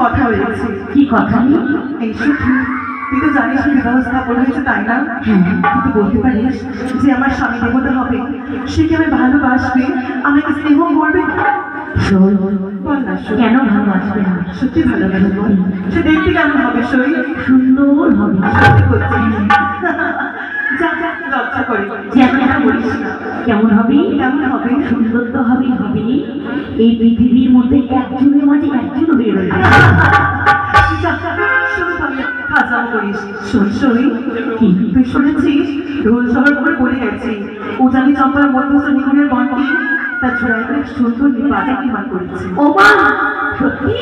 কথা রয়েছে। কি কথা? এই সখী, তুই তো জানিস বিবাহ স্থাপন হয়েছে, তাই না? কিন্তু বলতে পারিস যে আমার স্বামী দেবতা হবে, সে কি আমি ভালোবাসবে, আমাকে স্নেহ করবে? কেন ভালোবাসবে না? সত্যি ভালোবাসবো। সে দেখতে কেমন হবে? শরীর সুন্দর হবে। লজ্জা করি, বলিস না। কেমন হবে? কেমন হবে? সুন্দর তো হবে। হবে এই পৃথিবীর মধ্যে একজনের মাঝে একজন হয়ে রয়েছে। তুই শুনেছিস ঢোল শহর করে বলে গেছি উজানি চম্পার মধ্যস্থ নিগুণের বন্টি তার ছোড়ায় সুন্দর বাজা নির্মাণ করেছে। ও মা, সত্যি?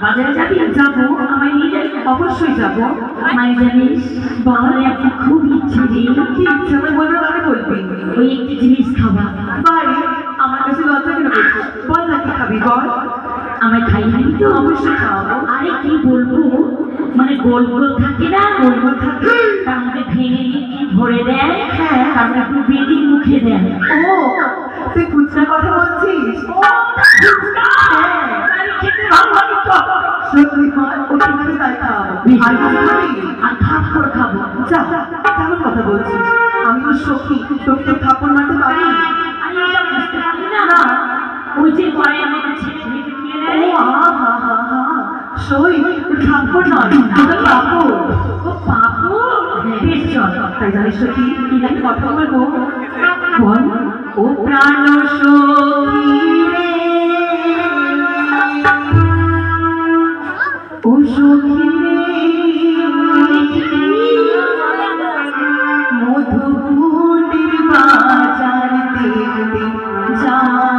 বাজারে যাবি? যাবো। আমায় নিয়ে যাবি? অবশ্যই যাবো। আমায় জানিস বাবার একটা খুব ইচ্ছে রে। কি ইচ্ছে? আমার বলবো, আমি বলবি। ওই একটি জিনিস খাবা। বাড়ি আমার কাছে লজ্জা কেন করছিস? বল না কি খাবি, বল। আমায় খাইয়ে তো? অবশ্যই খাওয়াবো। আরে কি বলবো, মানে গোল গোল থাকে না, গোল গোল থাকে, তার মধ্যে ভেঙে দিয়ে ভরে দেয়। হ্যাঁ, তারপরে একটু বেদি মুখে দেয়। ও তুই ফুচকার কথা বলছিস? খেতে ভালো লাগে তো। সত্যি হয়, ওখানে তাই খাওয়াবো। আর কিছু খাবি? আর থাপ্পড় খাবো। যা, কেমন কথা বলছিস? আমি তো সখী, তোকে তো থাপ্পড় মারতে পারি। আমি এটা বুঝতে পারি না। ওই যে পরে আমাকে ছেড়ে ভেজে দিয়ে ও নেয়। সই থাপ্পড় নয়, ওটা পাপড়। ও পাপড়? বেশ চল। তাই জানিস সখী, কি একটা কথা বলবো? বল। ও প্রাণ সখী রে, ও সখী রে, মধুকুটির বাজার দেখতে যাবো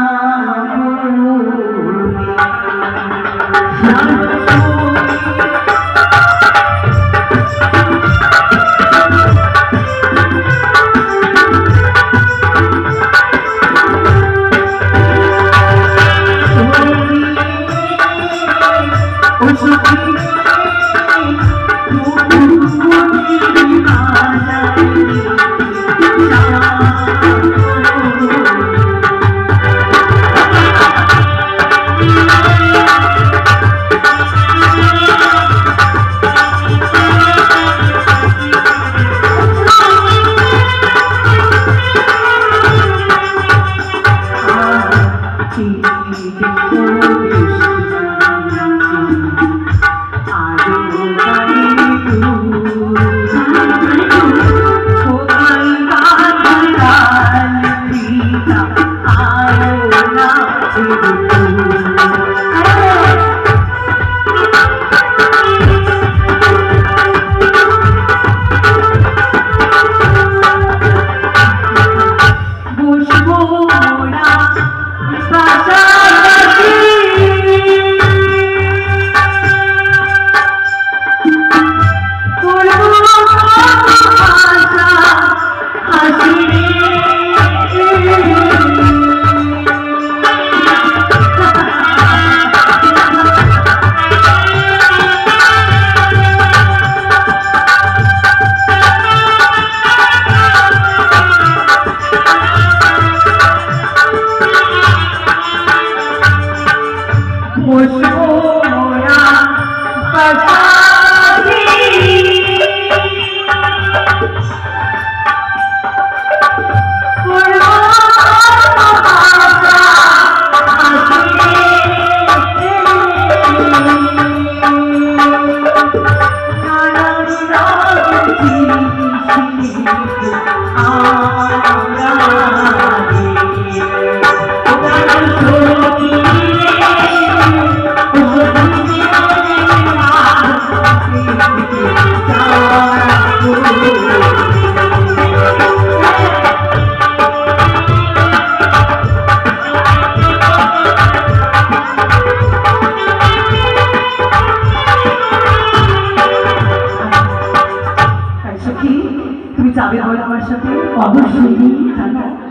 যাবে বল আমার সাথে? অবশ্যই।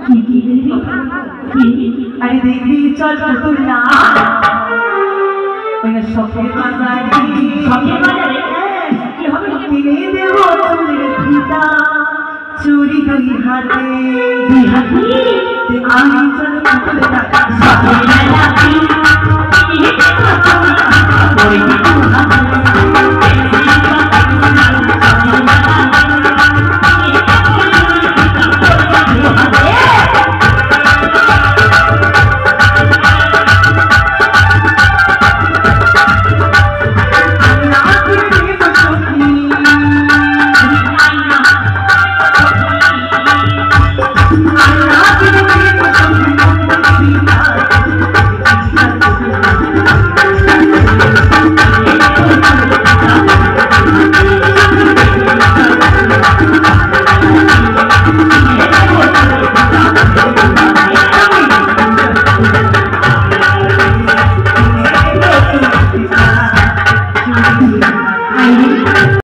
কি কি দেখবি? আরে দেখবি, চল পুতুল না শখের বাজারে। শখের বাজারে কি হবে? কিনে দেব চুলের ফিতা, চুরি দুই হাতে। দুই হাতে? আমি চল পুতুল না